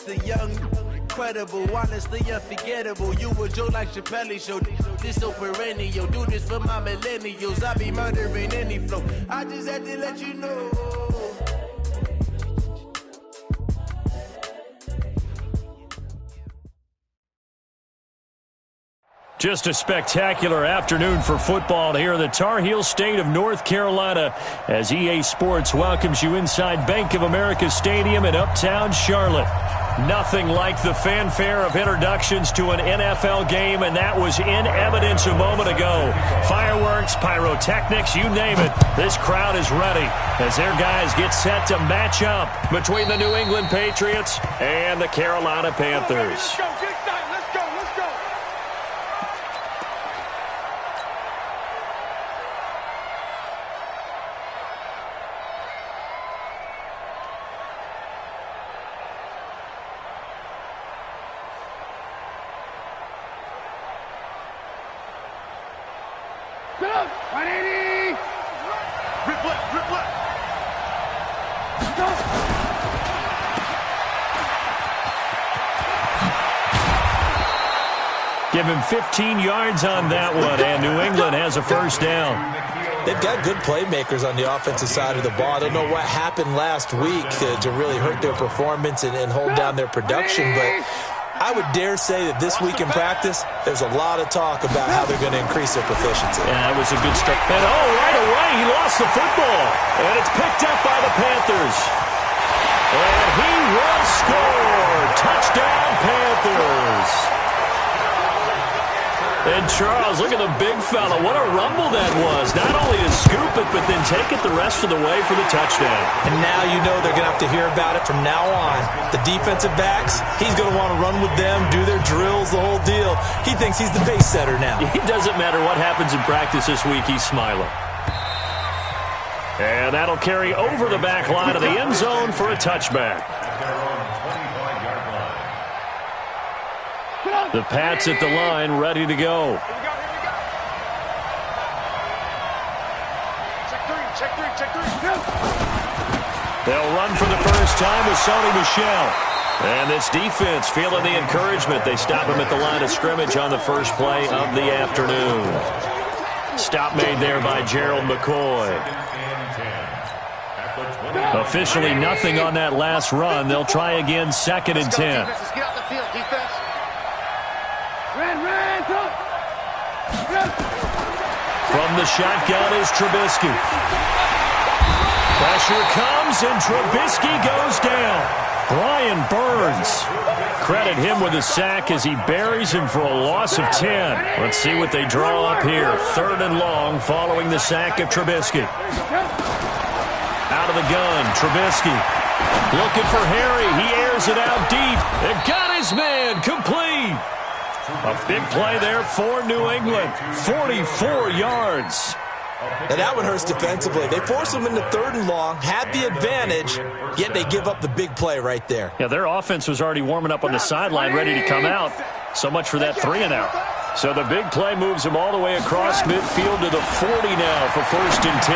the young, incredible, honestly unforgettable. You a Joe like Chappelle show. This so perennial. Do this for my millennials. I be murdering any flow. I just had to let you know. Just a spectacular afternoon for football here in the Tar Heel state of North Carolina as EA Sports welcomes you inside Bank of America Stadium in Uptown Charlotte. Nothing like the fanfare of introductions to an NFL game, and that was in evidence a moment ago. Fireworks, pyrotechnics, you name it. This crowd is ready as their guys get set to match up between the New England Patriots and the Carolina Panthers. Give him 15 yards on that one, and New England has a first down. They've got good playmakers on the offensive side of the ball. I don't know what happened last week to really hurt their performance and hold down their production, but I would dare say that this week in practice, there's a lot of talk about how they're going to increase their proficiency. Yeah, that was a good start. And right away, he lost the football, and it's picked up by the Panthers. And he will score. Touchdown, Panthers. And Charles, look at the big fella. What a rumble that was. Not only to scoop it, but then take it the rest of the way for the touchdown. And now you know they're going to have to hear about it from now on. The defensive backs, he's going to want to run with them, do their drills, the whole deal. He thinks he's the pace setter now. It doesn't matter what happens in practice this week, he's smiling. And that'll carry over the back line of the end zone for a touchback. The Pats at the line, ready to go. They'll run for the first time with Sony Michel. And this defense feeling the encouragement. They stop him at the line of scrimmage on the first play of the afternoon. Stop made there by Gerald McCoy. Officially nothing on that last run. They'll try again, 2nd and 10. From the shotgun is Trubisky. Pressure comes, and Trubisky goes down. Brian Burns. Credit him with a sack as he buries him for a loss of 10. Let's see what they draw up here. 3rd and long following the sack of Trubisky. Out of the gun, Trubisky. Looking for Harry. He airs it out deep. It got his man. Complete. A big play there for New England. 44 yards. And that one hurts defensively. They force them into 3rd and long, had the advantage, yet they give up the big play right there. Yeah, their offense was already warming up on the sideline, ready to come out. So much for that 3 and out. So the big play moves them all the way across midfield to the 40 now for 1st and 10.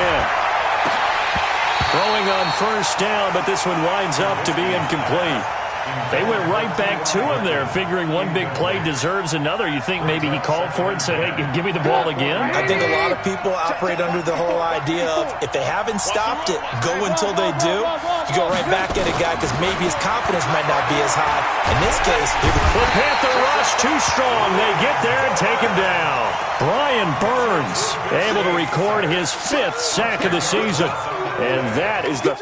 Throwing on first down, but this one winds up to be incomplete. They went right back to him there, figuring one big play deserves another. You think maybe he called for it and said, hey, give me the ball again? I think a lot of people operate under the whole idea of if they haven't stopped it, go until they do. You go right back at a guy because maybe his confidence might not be as high. In this case, the Panther rush too strong. They get there and take him down. Brian Burns able to record his 5th sack of the season. And that is the...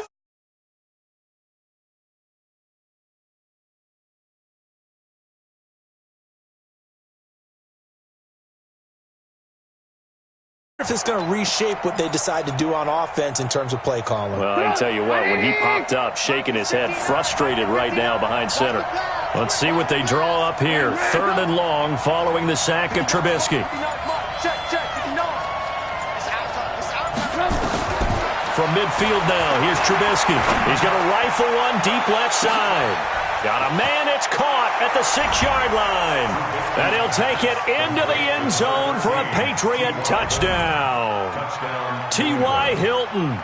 if it's going to reshape what they decide to do on offense in terms of play calling. Well, I can tell you what, when he popped up, shaking his head, frustrated right now behind center. Let's see what they draw up here. 3rd and long following the sack of Trubisky. From midfield now, here's Trubisky. He's going to rifle one deep left side. Got a man, it's caught at the 6-yard line. And he'll take it into the end zone for a Patriot touchdown. T.Y. Hilton.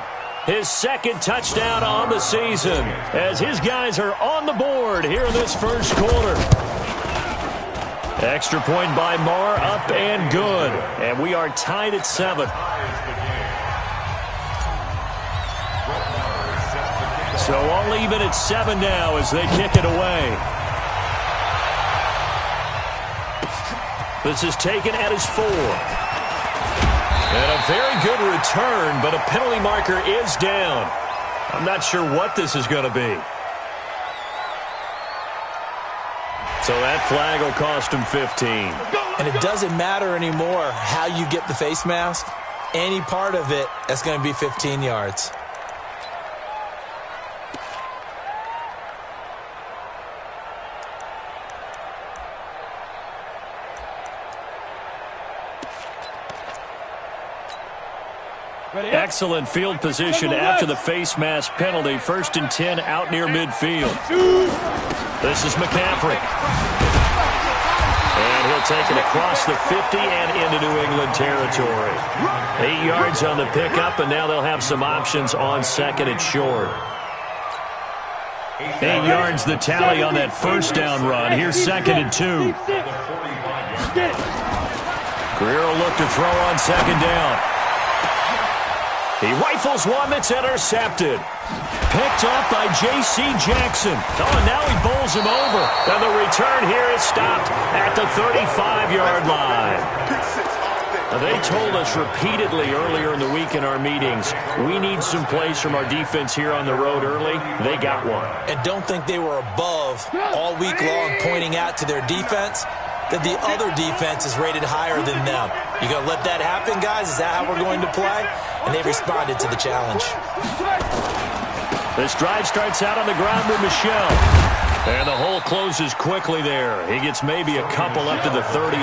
his second touchdown on the season, as his guys are on the board here in this first quarter. Extra point by Marr, up and good. And we are tied at 7. So all even at 7 now as they kick it away. This is taken at his 4. And a very good return, but a penalty marker is down. I'm not sure what this is going to be. So that flag will cost him 15. And it doesn't matter anymore how you get the face mask. Any part of it, that's going to be 15 yards. Excellent field position after the face mask penalty. 1st and 10 out near midfield. This is McCaffrey. And he'll take it across the 50 and into New England territory. 8 yards on the pickup, and now they'll have some options on 2nd and short. 8 yards the tally on that first down run. Here's 2nd and 2. Greer will look to throw on 2nd down. He rifles one that's intercepted. Picked off by J.C. Jackson. Oh, and now he bowls him over. And the return here is stopped at the 35-yard line. Now, they told us repeatedly earlier in the week in our meetings, we need some plays from our defense here on the road early. They got one. And don't think they were above all week long pointing out to their defense that the other defense is rated higher than them. You going to let that happen, guys? Is that how we're going to play? And they responded to the challenge. This drive starts out on the ground with Michel. And the hole closes quickly there. He gets maybe a couple up to the 38.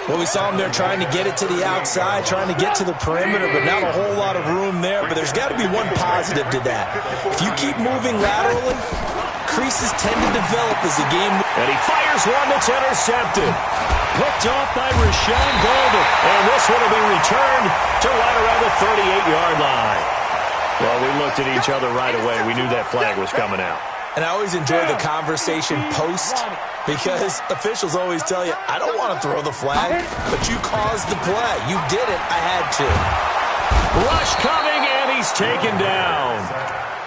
Well, we saw him there trying to get it to the outside, trying to get to the perimeter, but not a whole lot of room there. But there's got to be one positive to that. If you keep moving laterally, creases tend to develop as the game moves. And he fires one that's intercepted. Picked off by Rashawn Golden. And this one will be returned to right around the 38-yard line. Well, we looked at each other right away. We knew that flag was coming out. And I always enjoy the conversation post because officials always tell you, I don't want to throw the flag, but you caused the play. You did it. I had to. Rush coming, and he's taken down.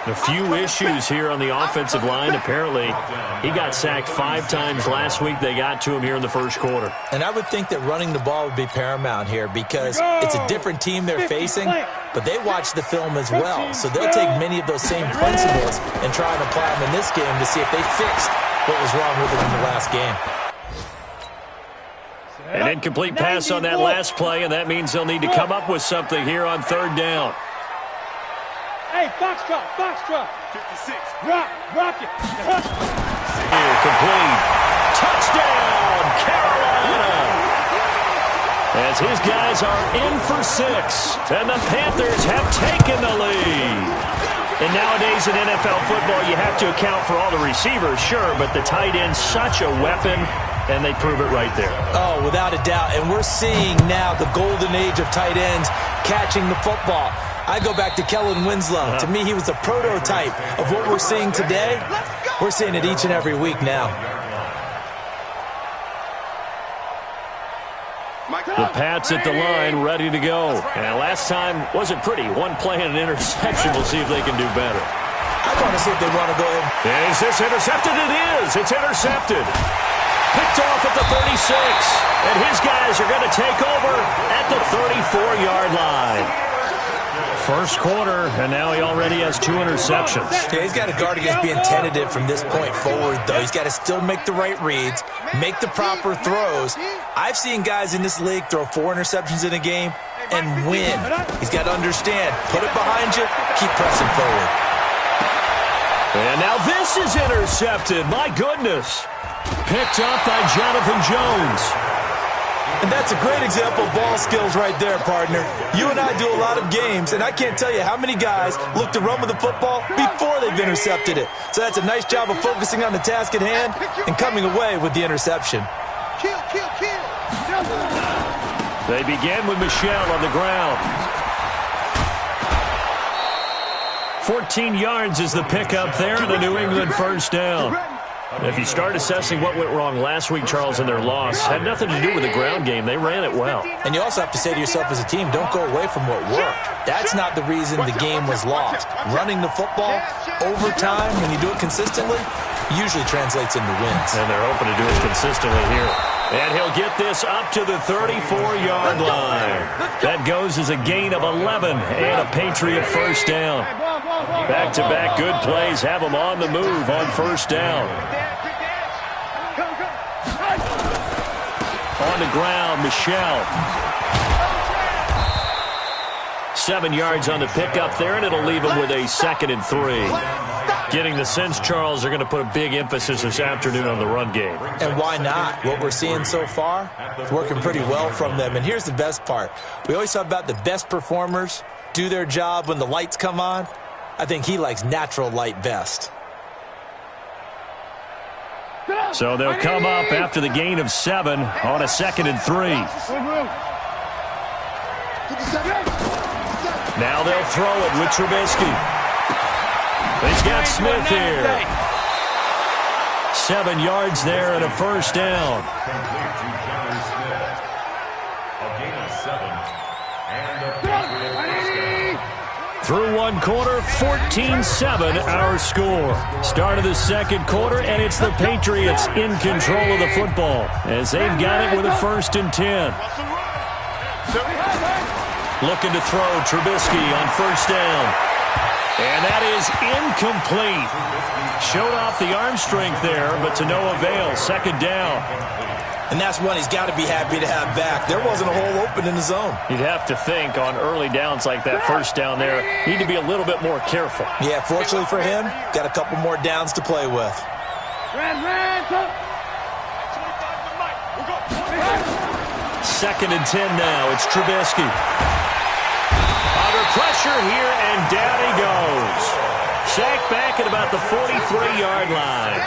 A few issues here on the offensive line. Apparently, he got sacked 5 times last week. They got to him here in the first quarter. And I would think that running the ball would be paramount here because it's a different team they're facing, but they watch the film as well. So they'll take many of those same principles and try and apply them in this game to see if they fixed what was wrong with them in the last game. An incomplete pass on that last play, and that means they'll need to come up with something here on 3rd down. Hey, box drop. 56. Rock it. Here, complete. Touchdown, Carolina. As his guys are in for 6, and the Panthers have taken the lead. And nowadays in NFL football, you have to account for all the receivers, sure, but the tight end's such a weapon, and they prove it right there. Oh, without a doubt. And we're seeing now the golden age of tight ends catching the football. I go back to Kellen Winslow. To me, he was a prototype of what we're seeing today. We're seeing it each and every week now. The Pats at the line, ready to go. And last time wasn't pretty. One play and an interception. We'll see if they can do better. I want to see if they want to go ahead. Is this intercepted? It is. It's intercepted. Picked off at the 36. And his guys are going to take over at the 34-yard line. First quarter, and now he already has 2 interceptions. Yeah, he's got to guard against being tentative from this point forward, though. He's got to still make the right reads, make the proper throws. I've seen guys in this league throw 4 interceptions in a game and win. He's got to understand, put it behind you, keep pressing forward. And now this is intercepted. My goodness. Picked up by Jonathan Jones. And that's a great example of ball skills right there, partner. You and I do a lot of games, and I can't tell you how many guys look to run with the football before they've intercepted it. So that's a nice job of focusing on the task at hand and coming away with the interception. Kill. They begin with Michel on the ground. 14 yards is the pickup there and a New England first down. If you start assessing what went wrong last week, Charles, in their loss, had nothing to do with the ground game. They ran it well. And you also have to say to yourself as a team, don't go away from what worked. That's not the reason the game was lost. Running the football over time, when you do it consistently, usually translates into wins. And they're hoping to do it consistently here. And he'll get this up to the 34-yard line. That goes as a gain of 11 and a Patriot first down. Back-to-back good plays have them on the move on first down. On the ground, Michelle. 7 yards on the pickup there, and it'll leave him with a 2nd and 3. Getting the sense, Charles, they're going to put a big emphasis this afternoon on the run game. And why not? What we're seeing so far is working pretty well from them. And here's the best part. We always talk about the best performers do their job when the lights come on. I think he likes natural light best. So they'll come up after the gain of 7 on a 2nd and 3. Now they'll throw it with Trubisky. He's got Smith here. 7 yards there and a first down. Through one quarter, 14-7 our score. Start of the second quarter, and it's the Patriots in control of the football as they've got it with a 1st and 10. Looking to throw Trubisky on first down. And that is incomplete. Showed off the arm strength there, but to no avail. 2nd down. And that's one he's got to be happy to have back. There wasn't a hole open in the zone. You'd have to think on early downs like that first down there, need to be a little bit more careful. Yeah, fortunately for him, got a couple more downs to play with. 2nd and 10 now. It's Trubisky. Under pressure here, and down he goes. Sacked back at about the 43-yard line.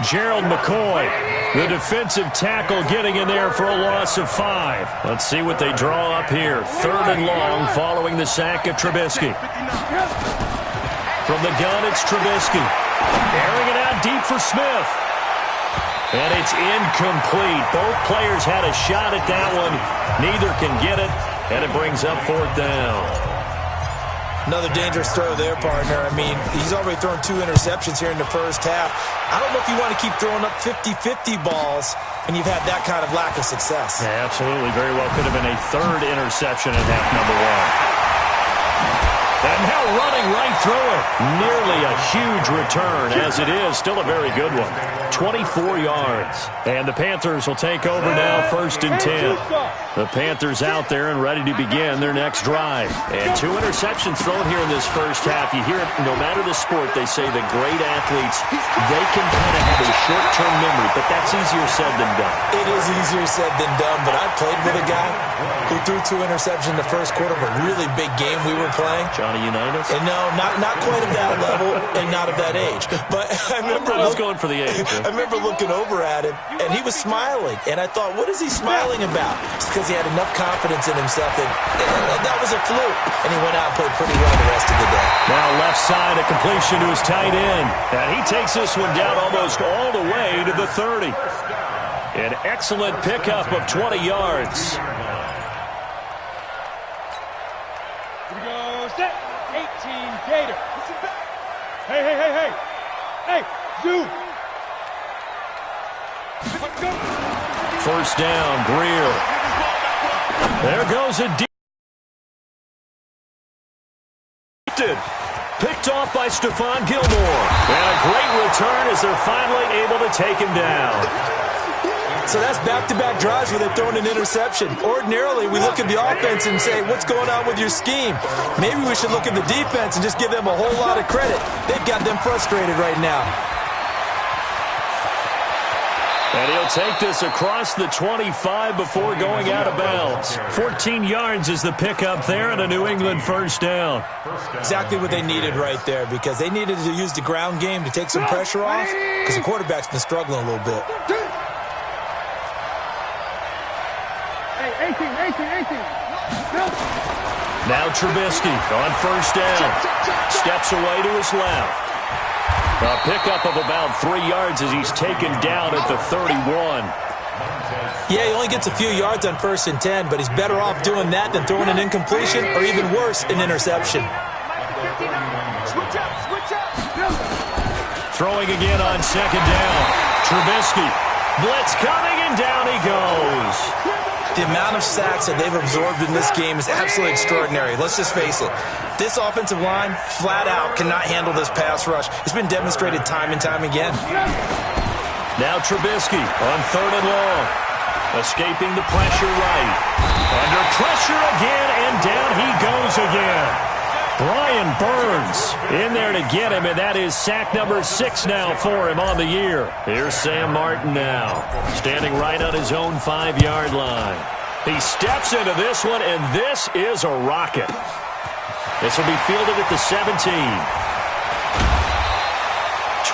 Gerald McCoy, the defensive tackle, getting in there for a loss of 5. Let's see what they draw up here. 3rd and long following the sack of Trubisky. From the gun, it's Trubisky. Airing it out deep for Smith. And it's incomplete. Both players had a shot at that one. Neither can get it, and it brings up 4th down. Another dangerous throw there, partner. I mean, he's already thrown 2 interceptions here in the first half. I don't know if you want to keep throwing up 50-50 balls when you've had that kind of lack of success. Yeah, absolutely. Very well could have been a 3rd interception in half number 1. And now running right through it. Nearly a huge return, as it is. Still a very good one. 24 yards. And the Panthers will take over now, 1st and 10. The Panthers out there and ready to begin their next drive. And 2 interceptions thrown here in this first half. You hear it, no matter the sport, they say the great athletes, they can kind of have a short-term memory, but that's easier said than done. It is easier said than done, but I played with a guy who threw 2 interceptions in the first quarter of a really big game we were playing. Johnny Unitas? And no, not quite of that level and not of that age. But I remember I was going for the age. I remember looking over at him, and he was smiling. And I thought, what is he smiling about? It's because he had enough confidence in himself that was a fluke. And he went out and played pretty well the rest of the day. Now left side, a completion to his tight end. And he takes this one down almost all the way to the 30. An excellent pickup of 20 yards. Here we go, set. 18 Gator. Hey. Hey, Zoo. First down, Greer. There goes a deep. Picked off by Stephon Gilmore. And a great return as they're finally able to take him down. So that's back-to-back drives where they're throwing an interception. Ordinarily, we look at the offense and say, what's going on with your scheme? Maybe we should look at the defense and just give them a whole lot of credit. They've got them frustrated right now. And he'll take this across the 25 before going out of bounds. 14 yards is the pickup there and a New England first down. Exactly what they needed right there, because they needed to use the ground game to take some pressure off, because the quarterback's been struggling a little bit. Hey, 18. Now Trubisky on first down. Steps away to his left. A pickup of about 3 yards as he's taken down at the 31. Yeah, he only gets a few yards on 1st and 10, but he's better off doing that than throwing an incompletion or even worse, an interception. Throwing again on 2nd down. Trubisky. Blitz coming, and down he goes. The amount of sacks that they've absorbed in this game is absolutely extraordinary. Let's just face it. This offensive line, flat out, cannot handle this pass rush. It's been demonstrated time and time again. Now Trubisky on 3rd and long. Escaping the pressure right. Under pressure again, and down he goes again. Brian Burns in there to get him, and that is sack number 6 now for him on the year. Here's Sam Martin now, standing right on his own 5-yard line. He steps into this one, and this is a rocket. This will be fielded at the 17.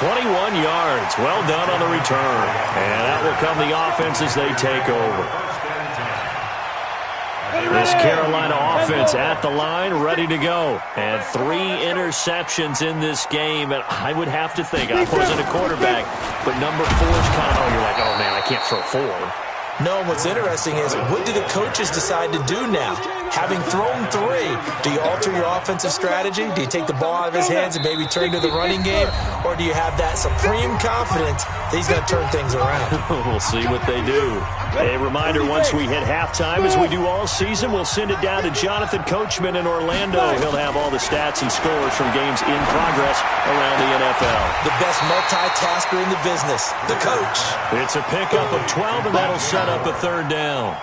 21 yards. Well done on the return. And out will come the offense as they take over. This Carolina offense at the line, ready to go. And 3 interceptions in this game. And I would have to think, I wasn't a quarterback, but number 4 is kind of, you're like, oh, man, I can't throw 4. No, what's interesting is, what do the coaches decide to do now? Having thrown 3, do you alter your offensive strategy? Do you take the ball out of his hands and maybe turn to the running game? Or do you have that supreme confidence that he's going to turn things around? We'll see what they do. A reminder, once we hit halftime, as we do all season, we'll send it down to Jonathan Coachman in Orlando. He'll have all the stats and scores from games in progress around the NFL. The best multitasker in the business, the coach. It's a pickup of 12, and that'll set up a 3rd down.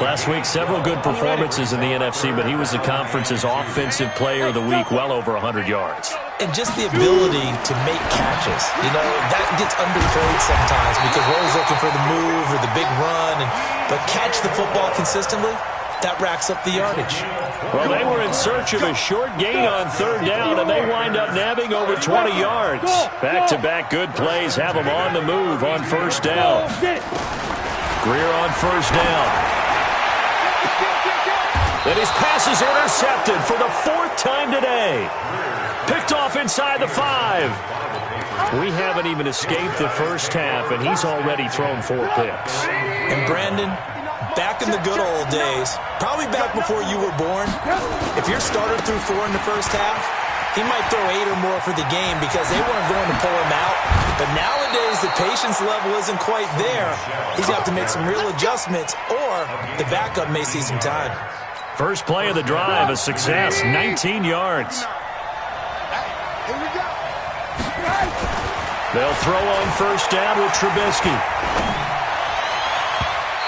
Last week, several good performances in the NFC, but he was the conference's offensive player of the week, well over 100 yards. And just the ability to make catches. You know, that gets underplayed sometimes because we're always looking for the move or the big run. But catch the football consistently, that racks up the yardage. Well, they were in search of a short gain on 3rd down, and they wind up nabbing over 20 yards. Back-to-back good plays have them on the move on 1st down. Greer on 1st down. And his pass is intercepted for the 4th time today. Picked off inside the 5. We haven't even escaped the first half, and he's already thrown 4 picks. And Brandon, back in the good old days, probably back before you were born, if your starter threw 4 in the first half, he might throw 8 or more for the game because they weren't going to pull him out. But nowadays, the patience level isn't quite there. He's got to make some real adjustments, or the backup may see some time. First play of the drive, a success, 19 yards. They'll throw on 1st down with Trubisky.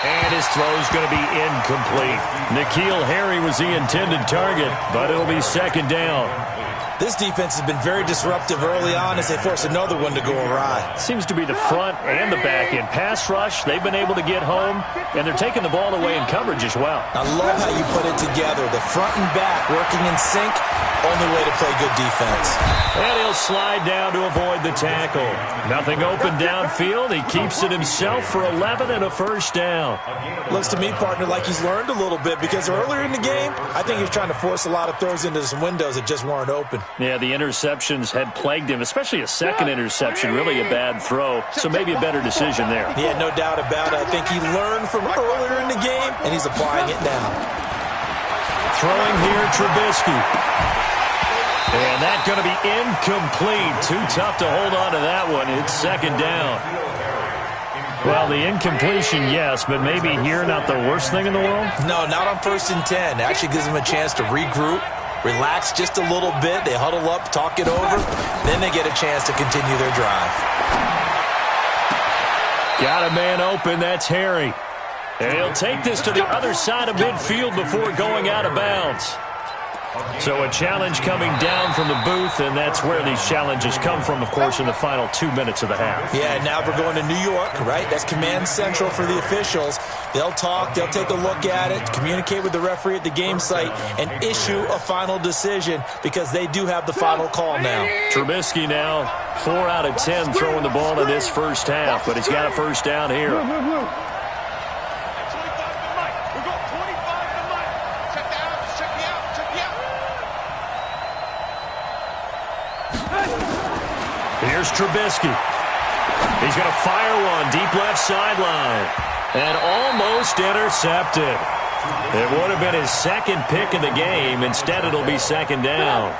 And his throw's going to be incomplete. N'Keal Harry was the intended target, but it'll be 2nd down. This defense has been very disruptive early on as they force another one to go awry. Seems to be the front and the back end. Pass rush, they've been able to get home, and they're taking the ball away in coverage as well. I love how you put it together. The front and back working in sync, only way to play good defense. And he'll slide down to avoid the tackle. Nothing open downfield. He keeps it himself for 11 and a 1st down. Looks to me, partner, like he's learned a little bit because earlier in the game, I think he was trying to force a lot of throws into some windows that just weren't open. Yeah, the interceptions had plagued him, especially a 2nd interception, really a bad throw, so maybe a better decision there. Yeah, no doubt about it. I think he learned from earlier in the game, and he's applying it now. Throwing here, Trubisky. And that's going to be incomplete. Too tough to hold on to that one. It's 2nd down. Well, the incompletion, yes, but maybe here not the worst thing in the world? No, not on 1st and 10. It actually gives them a chance to regroup, relax just a little bit. They huddle up, talk it over. Then they get a chance to continue their drive. Got a man open. That's Harry. And he'll take this to the other side of midfield before going out of bounds. So a challenge coming down from the booth, and that's where these challenges come from, of course, in the final 2 minutes of the half. Yeah, now we're going to New York, right? That's command central for the officials. They'll talk, they'll take a look at it, communicate with the referee at the game site, and issue a final decision because they do have the final call now. Trubisky now 4 out of 10 throwing the ball in this first half, but he's got a 1st down here. Here's Trubisky. He's going to fire one deep left sideline. And almost intercepted. It would have been his second pick of the game. Instead, it'll be second down.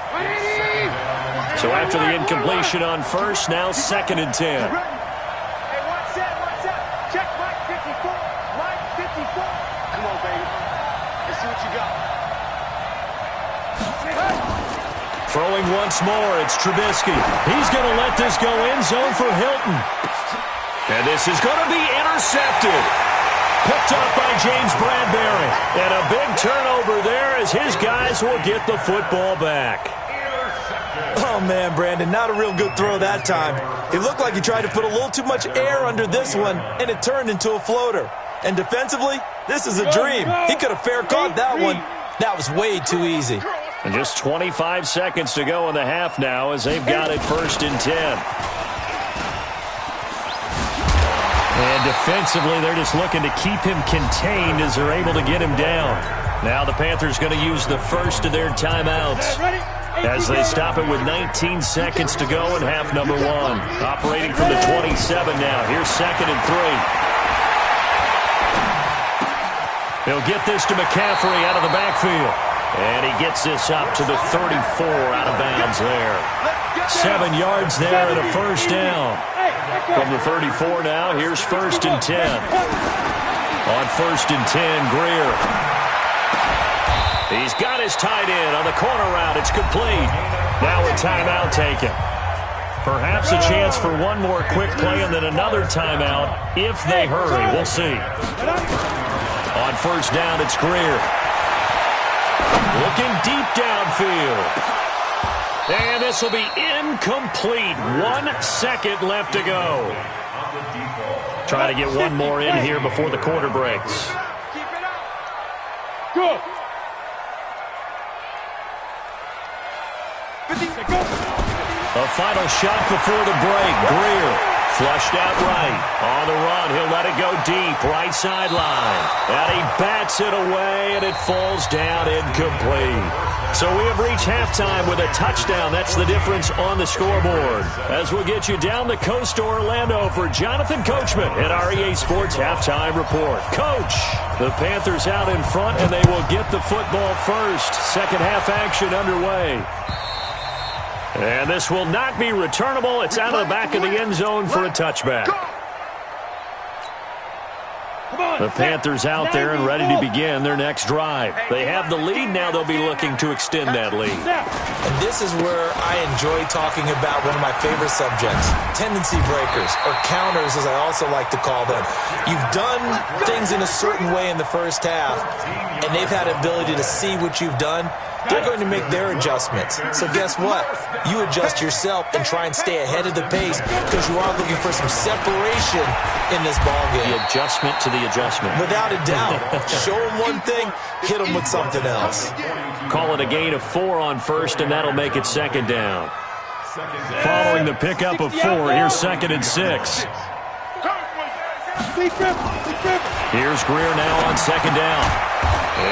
So after the incompletion on first, now 2nd and 10. Throwing once more, it's Trubisky. He's going to let this go end zone for Hilton. And this is going to be intercepted. Picked up by James Bradbury. And a big turnover there as his guys will get the football back. Oh, man, Brandon, not a real good throw that time. It looked like he tried to put a little too much air under this one, and it turned into a floater. And defensively, this is a dream. He could have fair caught that one. That was way too easy. And just 25 seconds to go in the half now as they've got it 1st and 10. And defensively, they're just looking to keep him contained as they're able to get him down. Now the Panthers going to use the first of their timeouts as they stop it with 19 seconds to go in half number 1. Operating from the 27 now. Here's 2nd and 3. He'll get this to McCaffrey out of the backfield. And he gets this up to the 34 out of bounds there. 7 yards there and a 1st down. From the 34 now, here's 1st and 10. On 1st and 10, Greer. He's got his tight end on the corner route. It's complete. Now a timeout taken. Perhaps a chance for one more quick play and then another timeout if they hurry. We'll see. On 1st down, it's Greer. Looking deep downfield. And this will be incomplete. 1 second left to go. Trying to get one more in here before the quarter breaks. Keep it up. Good. A final shot before the break. Greer flushed out right. On the run, he'll let it go deep. Right sideline. And he bats it away, and it falls down incomplete. So we have reached halftime with a touchdown. That's the difference on the scoreboard. As we'll get you down the coast to Orlando for Jonathan Coachman at our EA Sports Halftime Report. Coach, the Panthers out in front, and they will get the football first. Second half action underway. And this will not be returnable. It's out of the back of the end zone for a touchback. The Panthers out there and ready to begin their next drive. They have the lead. Now they'll be looking to extend that lead. And this is where I enjoy talking about one of my favorite subjects, tendency breakers, or counters as I also like to call them. You've done things in a certain way in the first half, and they've had the ability to see what you've done. They're going to make their adjustments. So guess what? You adjust yourself and try and stay ahead of the pace because you are looking for some separation in this ballgame. The adjustment to the adjustment. Without a doubt. Show them one thing, hit them with something else. Call it a gain of 4 on first, and that'll make it second down. Following the pickup of 4, here's 2nd and 6. Here's Greer now on 2nd down.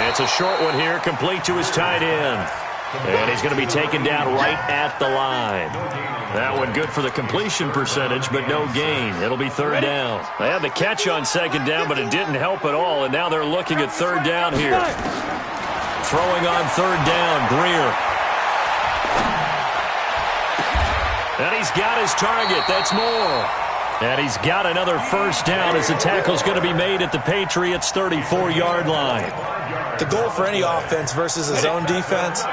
It's a short one here, complete to his tight end. And he's going to be taken down right at the line. That one good for the completion percentage, but no gain. It'll be 3rd down. They had the catch on 2nd down, but it didn't help at all, and now they're looking at 3rd down here. Throwing on 3rd down, Greer. And he's got his target. That's more. And he's got another 1st down as the tackle's going to be made at the Patriots' 34-yard line. The goal for any offense versus a zone defense,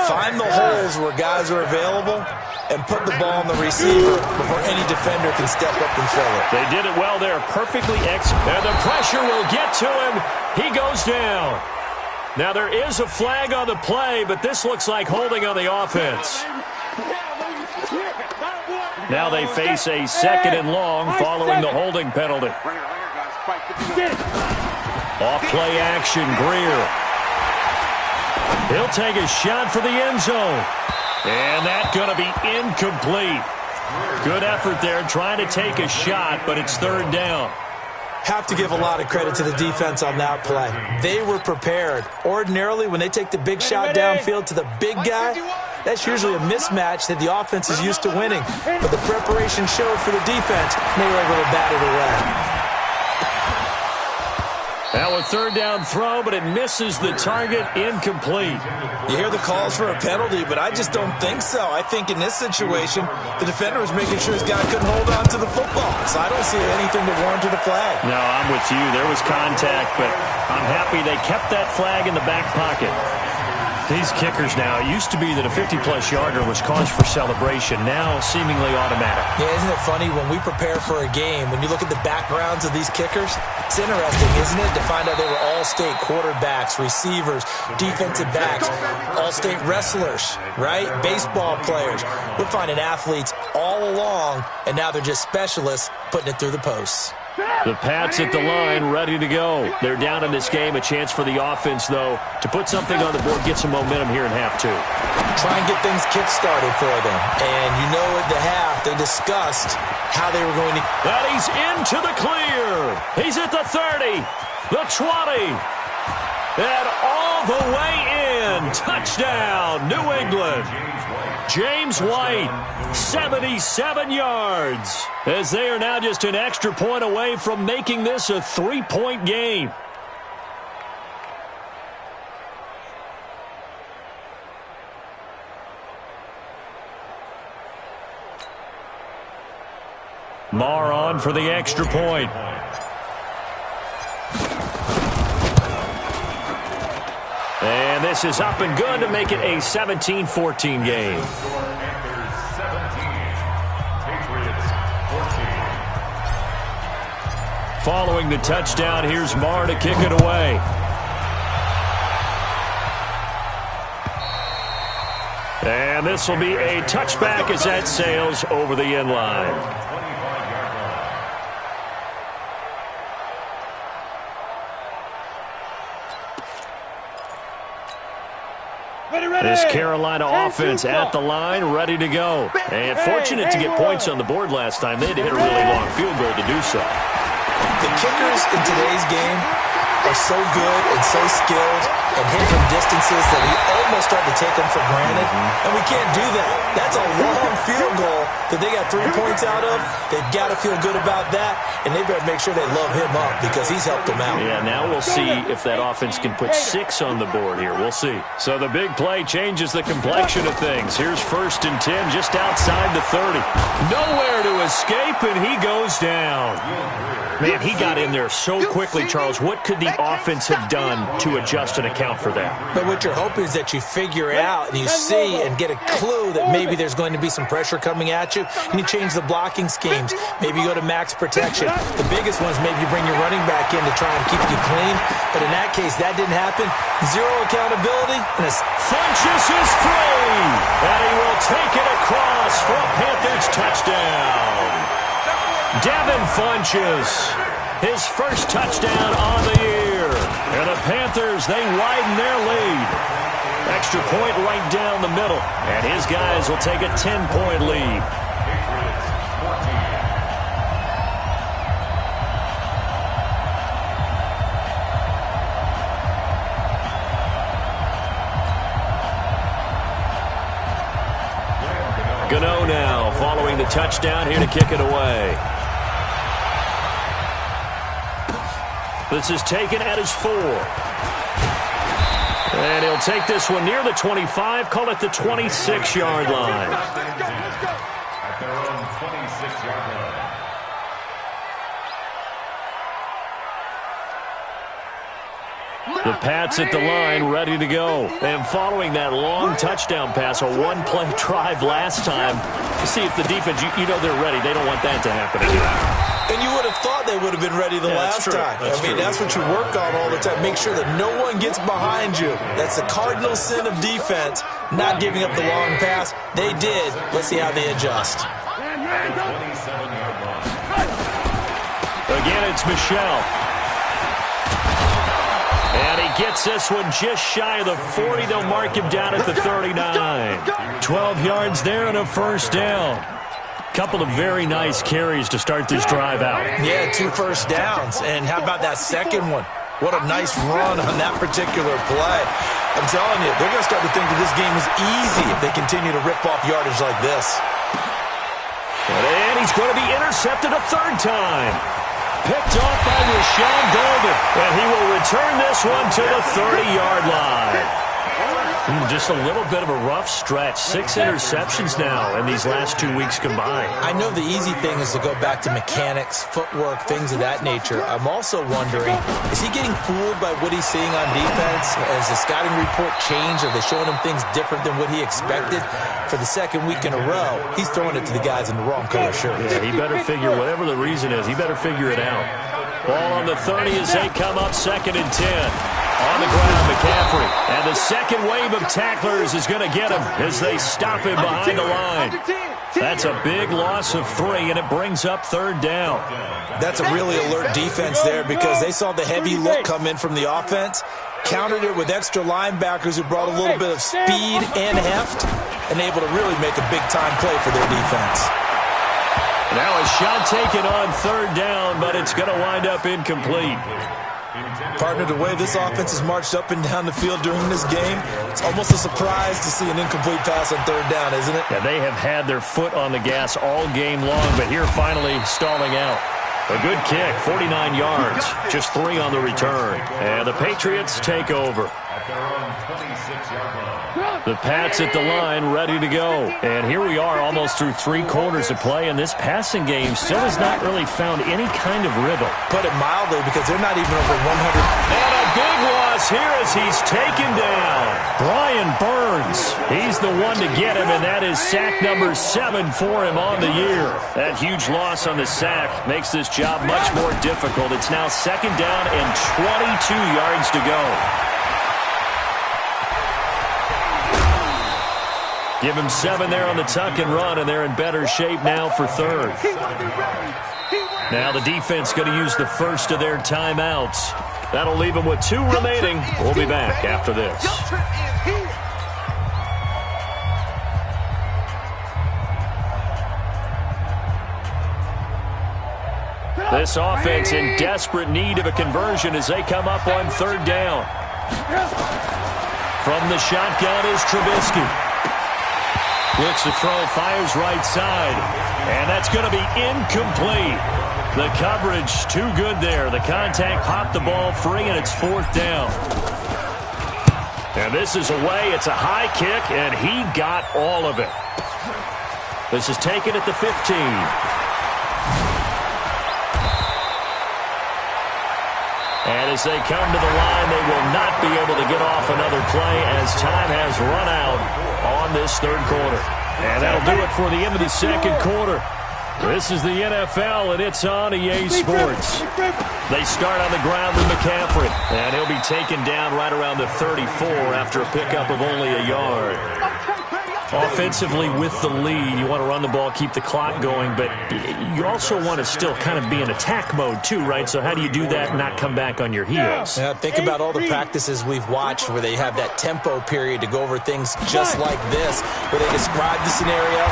find the holes where guys are available and put the ball on the receiver before any defender can step up and fill it. They did it well there, perfectly executed. And the pressure will get to him. He goes down. Now there is a flag on the play, but this looks like holding on the offense. Now they face a 2nd and long following the holding penalty. Off play action, Greer. He'll take a shot for the end zone. And that's going to be incomplete. Good effort there trying to take a shot, but it's 3rd down. Have to give a lot of credit to the defense on that play. They were prepared. Ordinarily, when they take the big shot downfield to the big guy, That's usually a mismatch that the offense is used to winning. But the preparation showed for the defense, and they were able to bat it away. Now a third down throw, but it misses the target, incomplete. You hear the calls for a penalty, but I just don't think so. I think in this situation, the defender was making sure his guy couldn't hold on to the football. So I don't see anything that warranted a flag. No, I'm with you. There was contact, but I'm happy they kept that flag in the back pocket. These kickers now, it used to be that a 50-plus yarder was cause for celebration. Now, seemingly automatic. Yeah, isn't it funny when we prepare for a game, when you look at the backgrounds of these kickers, it's interesting, isn't it, to find out they were all-state quarterbacks, receivers, defensive backs, all-state wrestlers, right? Baseball players. We're finding athletes all along, and now they're just specialists putting it through the posts. The Pats at the line, ready to go. They're down in this game. A chance for the offense, though, to put something on the board, get some momentum here in half two. Try and get things kick-started for them. And you know at the half, they discussed how they were going to... That he's into the clear. He's at the 30, the 20, and all the way in. Touchdown, New England. James White, 77 yards, as they are now just an extra point away from making this a 3-point game. Marr on for the extra point. And this is up and good to make it a 17-14 game. Following the touchdown, here's Marr to kick it away. And this will be a touchback as that sails over the end line. This Carolina offense at the line, ready to go. And fortunate to get points on the board last time. They had to hit a really long field goal to do so. The kickers in today's game are so good and so skilled and hit from distances that we almost start to take them for granted. And we can't do that. That's a long field goal that they got 3 points out of. They've got to feel good about that, and they better make sure they love him up because he's helped them out. Yeah, now we'll see if that offense can put 6 on the board here. We'll see. So the big play changes the complexion of things. Here's 1st and 10 just outside the 30. Nowhere to escape, and he goes down. Man, he got in there so quickly, Charles. What could the offense have done to adjust and account for that? But what you're hoping is that you figure out and you see and get a clue that maybe there's going to be some pressure coming at you, and you change the blocking schemes. Maybe you go to max protection. The biggest one is maybe you bring your running back in to try and keep you clean. But in that case, that didn't happen. Zero accountability. And Funchess is free, and he will take it across for a Panthers touchdown. Devin Funchess, his first touchdown on the year. And the Panthers, they widen their lead. Extra point right down the middle. And his guys will take a 10-point lead. Gano now following the touchdown here to kick it away. This is taken at his 4. And he'll take this one near the 25, call it the 26-yard line. At their own 26-yard line. The Pats at the line, ready to go. And following that long touchdown pass, a one-play drive last time, to see if the defense, you know they're ready. They don't want that to happen again. And you would have thought they would have been ready the last time. That's what you work on all the time. Make sure that no one gets behind you. That's the cardinal sin of defense, not giving up the long pass. They did. Let's see how they adjust. Again, it's Michel. And he gets this one just shy of the 40. They'll mark him down at the 39. 12 yards there and a first down. Couple of very nice carries to start this drive out. Yeah, 2 first downs. And how about that second one? What a nice run on that particular play. I'm telling you, they're going to start to think that this game is easy if they continue to rip off yardage like this. And he's going to be intercepted a third time. Picked off by Rashawn Golden. And he will return this one to the 30-yard line. Just a little bit of a rough stretch. 6 interceptions now in these last 2 weeks combined. I know the easy thing is to go back to mechanics, footwork, things of that nature. I'm also wondering, is he getting fooled by what he's seeing on defense? Has the scouting report changed? Are they showing him things different than what he expected? For the second week in a row, he's throwing it to the guys in the wrong color shirts. Yeah, he better figure, whatever the reason is, he better figure it out. Ball on the 30 as they come up 2nd and 10. On the ground, McCaffrey. And the second wave of tacklers is going to get him as they stop him behind the line. That's a big loss of 3, and it brings up 3rd down. That's a really alert defense there because they saw the heavy look come in from the offense, countered it with extra linebackers who brought a little bit of speed and heft, and able to really make a big-time play for their defense. Now a shot taken on 3rd down, but it's going to wind up incomplete. Partner, the way this offense has marched up and down the field during this game, it's almost a surprise to see an incomplete pass on 3rd down, isn't it? Yeah, they have had their foot on the gas all game long, but here finally stalling out. A good kick, 49 yards, just 3 on the return. And the Patriots take over. The Pats at the line, ready to go. And here we are almost through 3 quarters of play, and this passing game still has not really found any kind of rhythm. Put it mildly, because they're not even over 100. And a big loss here as he's taken down. Brian Burns, he's the one to get him, and that is sack number 7 for him on the year. That huge loss on the sack makes this job much more difficult. It's now 2nd down and 22 yards to go. Give him 7 there on the tuck and run, and they're in better shape now for 3rd. Now the defense going to use the first of their timeouts. That'll leave them with 2 remaining. We'll be back after this. This offense in desperate need of a conversion as they come up on 3rd down. From the shotgun is Trubisky. Looks to throw, fires right side. And that's going to be incomplete. The coverage too good there. The contact popped the ball free, and it's 4th down. And this is away. It's a high kick, and he got all of it. This is taken at the 15. And as they come to the line, they will not be able to get off another play as time has run out on this 3rd quarter. And that'll do it for the end of the 2nd quarter. This is the NFL, and it's on EA Sports. They start on the ground with McCaffrey, and he'll be taken down right around the 34 after a pickup of only a yard. Offensively with the lead, you want to run the ball, keep the clock going, but you also want to still kind of be in attack mode too, right? So how do you do that and not come back on your heels? Yeah, think about all the practices we've watched where they have that tempo period to go over things just like this, where they describe the scenario,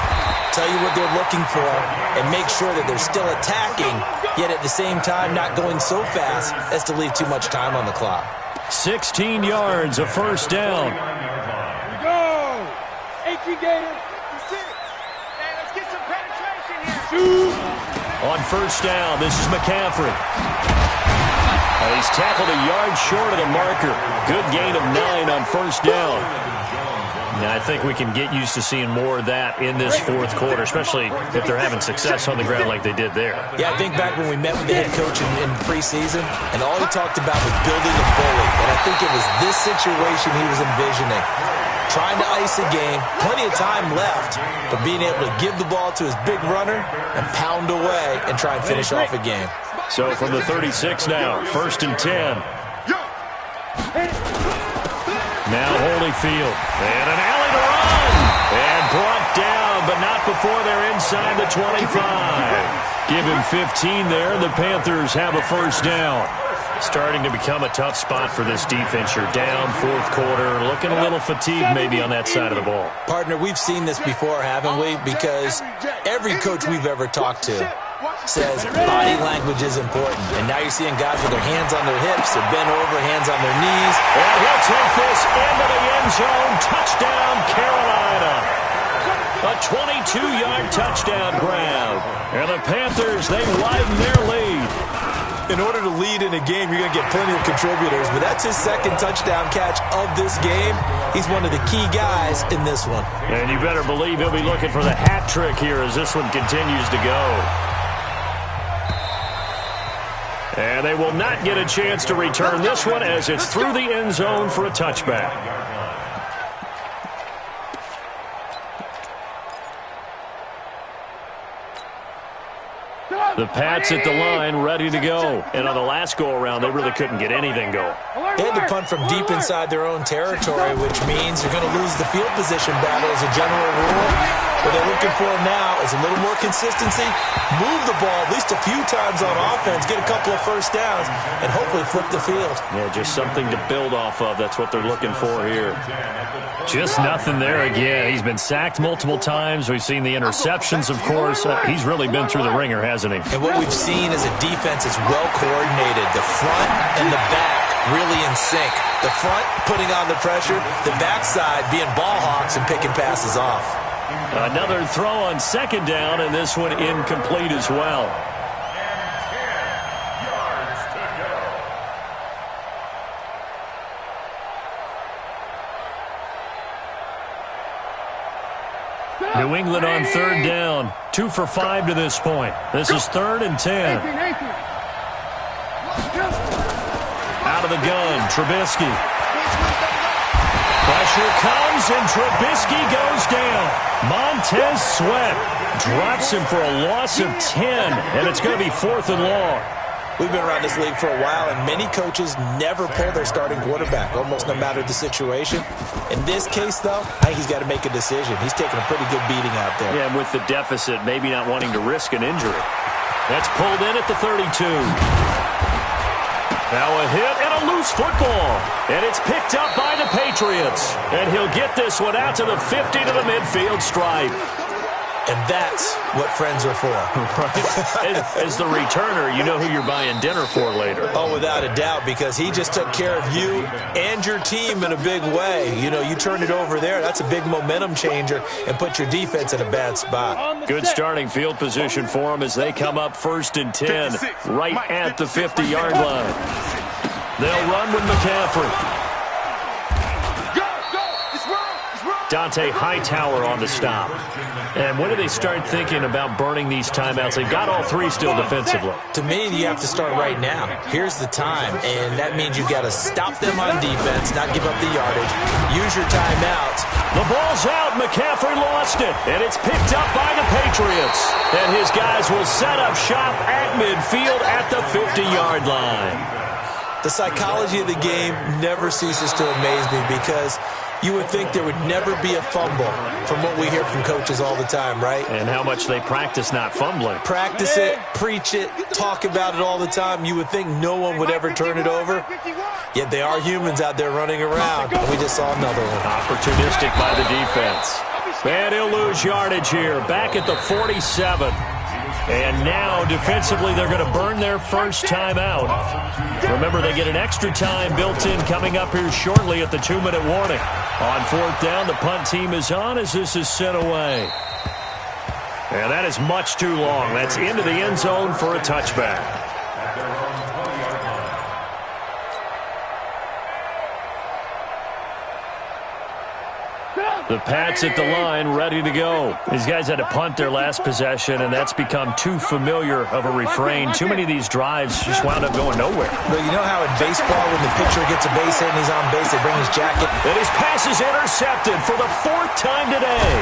tell you what they're looking for, and make sure that they're still attacking, yet at the same time not going so fast as to leave too much time on the clock. 16 yards, a 1st down. On 1st down, this is McCaffrey. He's tackled a yard short of the marker. Good gain of 9 on 1st down. Now, I think we can get used to seeing more of that in this 4th quarter, especially if they're having success on the ground like they did there. Yeah, I think back when we met with the head coach in preseason, and all he talked about was building a bully. And I think it was this situation he was envisioning. Trying to ice a game, plenty of time left, but being able to give the ball to his big runner and pound away and try and finish off a game. So from the 36 now, 1st and 10. Now Holyfield, and an alley to run, and brought down, but not before they're inside the 25. Give him 15 there, the Panthers have a 1st down. Starting to become a tough spot for this defense. You're down 4th quarter, looking a little fatigued maybe on that side of the ball. Partner, we've seen this before, haven't we? Because every coach we've ever talked to says body language is important. And now you're seeing guys with their hands on their hips, they're bent over, hands on their knees. And he'll take this into the end zone. Touchdown, Carolina. A 22-yard touchdown grab. And the Panthers, they widen their lead. In order to lead in a game, you're going to get plenty of contributors, but that's his second touchdown catch of this game. He's one of the key guys in this one. And you better believe he'll be looking for the hat trick here as this one continues to go. And they will not get a chance to return this one as it's through the end zone for a touchback. The Pats at the line, ready to go. And on the last go-around, they really couldn't get anything going. They had to punt from deep inside their own territory, which means you're going to lose the field position battle as a general rule. What they're looking for now is a little more consistency, move the ball at least a few times on offense, get a couple of first downs, and hopefully flip the field. Yeah, just something to build off of. That's what they're looking for here. Just nothing there again. He's been sacked multiple times. We've seen the interceptions, of course. He's really been through the ringer, hasn't he? And what we've seen is a defense is well coordinated. The front and the back really in sync. The front putting on the pressure, the backside being ball hawks and picking passes off. Another throw on second down, and this one incomplete as well. New England on third down. 2 for 5 to this point. This is 3rd and 10. Out of the gun, Trubisky. Pressure comes, and Trubisky goes down. Montez Sweat drops him for a loss of 10, and it's going to be 4th and long. We've been around this league for a while, and many coaches never pull their starting quarterback, almost no matter the situation. In this case, though, I think he's got to make a decision. He's taking a pretty good beating out there. Yeah, and with the deficit, maybe not wanting to risk an injury. That's pulled in at the 32. Now a hit and a loose football. And it's picked up by the Patriots. And he'll get this one out to the 50 to the midfield stripe. And that's what friends are for. Right. As the returner, you know who you're buying dinner for later. Oh, without a doubt, because he just took care of you and your team in a big way. You know, you turn it over there, that's a big momentum changer and put your defense in a bad spot. Good starting field position for them as they come up 1st and 10, right at the 50-yard line. They'll run with McCaffrey. Dante Hightower on the stop. And when do they start thinking about burning these timeouts? They've got all 3 still defensively. To me, you have to start right now. Here's the time, and that means you've got to stop them on defense, not give up the yardage. Use your timeouts. The ball's out. McCaffrey lost it, and it's picked up by the Patriots. And his guys will set up shop at midfield at the 50-yard line. The psychology of the game never ceases to amaze me because you would think there would never be a fumble from what we hear from coaches all the time, right? And how much they practice not fumbling. Practice it, preach it, talk about it all the time. You would think no one would ever turn it over. Yet they are humans out there running around. And we just saw another one. Opportunistic by the defense. And he'll lose yardage here. Back at the 47. And now, defensively, they're going to burn their first time out. Remember, they get an extra time built in coming up here shortly at the 2-minute warning. On 4th down, the punt team is on as this is sent away. And that is much too long. That's into the end zone for a touchback. The Pats at the line, ready to go. These guys had to punt their last possession, and that's become too familiar of a refrain. Too many of these drives just wound up going nowhere. But you know how in baseball, when the pitcher gets a base hit and he's on base, they bring his jacket? And his pass is intercepted for the 4th time today.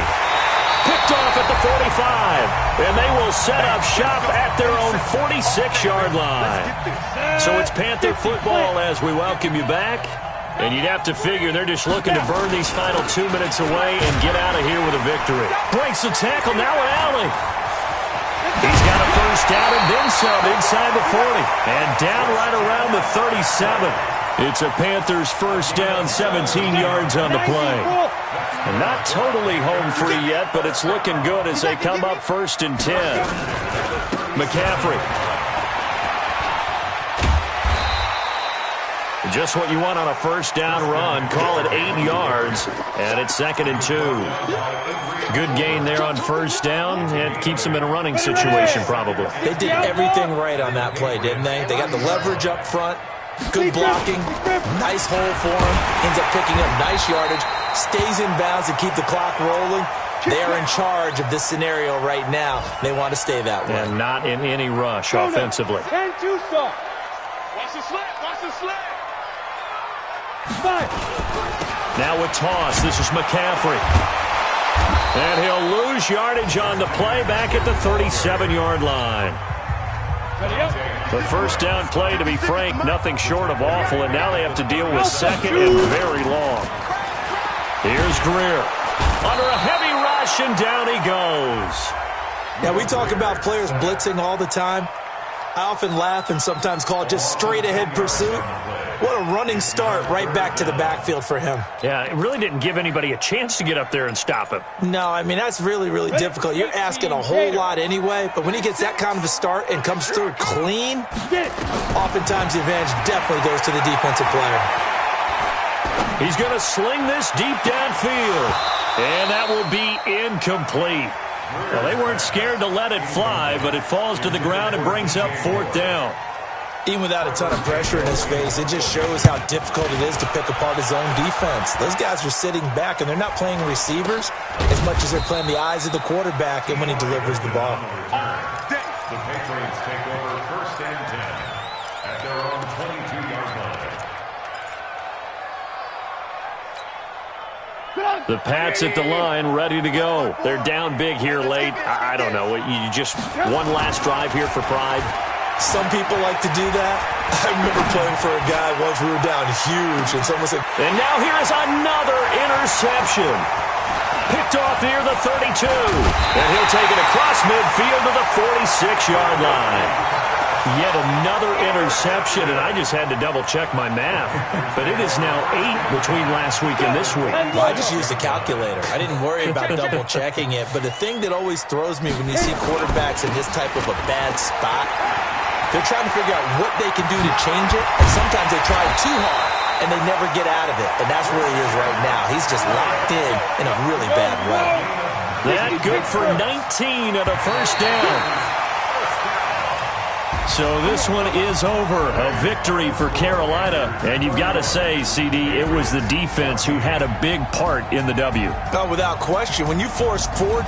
Picked off at the 45, and they will set up shop at their own 46-yard line. So it's Panther football as we welcome you back. And you'd have to figure they're just looking to burn these final 2 minutes away and get out of here with a victory. Breaks the tackle, now an alley. He's got a first down and then some inside the 40. And down right around the 37. It's a Panthers first down, 17 yards on the play. And not totally home free yet, but it's looking good as they come up 1st and 10. McCaffrey. Just what you want on a first down run. Call it 8 yards, and it's 2nd and 2. Good gain there on first down. It keeps them in a running situation, probably. They did everything right on that play, didn't they? They got the leverage up front, good blocking, nice hole for him, ends up picking up nice yardage, stays in bounds to keep the clock rolling. They are in charge of this scenario right now. They want to stay that way. And not in any rush offensively. And Tucson. Watch the slant. Watch the slant. Now a toss. This is McCaffrey. And he'll lose yardage on the play back at the 37-yard line. The first down play, to be frank, nothing short of awful, and now they have to deal with 2nd and very long. Here's Greer. Under a heavy rush, and down he goes. Now, we talk about players blitzing all the time. I often laugh and sometimes call it just straight-ahead pursuit. What a running start right back to the backfield for him. Yeah, it really didn't give anybody a chance to get up there and stop him. No, I mean, that's really, really difficult. You're asking a whole lot anyway, but when he gets that kind of a start and comes through clean, oftentimes the advantage definitely goes to the defensive player. He's going to sling this deep downfield, and that will be incomplete. Well, they weren't scared to let it fly, but it falls to the ground and brings up 4th down. Even without a ton of pressure in his face, it just shows how difficult it is to pick apart his own defense. Those guys are sitting back, and they're not playing receivers as much as they're playing the eyes of the quarterback and when he delivers the ball. The Patriots take over 1st and 10 at their own 22-yard line. The Pats at the line, ready to go. They're down big here late. I don't know. You just one last drive here for pride. Some people like to do that. I remember playing for a guy once we were down huge, and someone said, and now here is another interception. Picked off near the 32. And he'll take it across midfield to the 46-yard line. Yet another interception, and I just had to double-check my math. But it is now 8 between last week and this week. Well, I just used a calculator. I didn't worry about double-checking it. But the thing that always throws me when you see quarterbacks in this type of a bad spot, they're trying to figure out what they can do to change it, and sometimes they try too hard, and they never get out of it. And that's where he is right now. He's just locked in a really bad way. That good for 19 at a first down. So this one is over. A victory for Carolina. And you've got to say, CD, it was the defense who had a big part in the W. No, without question. When you force 4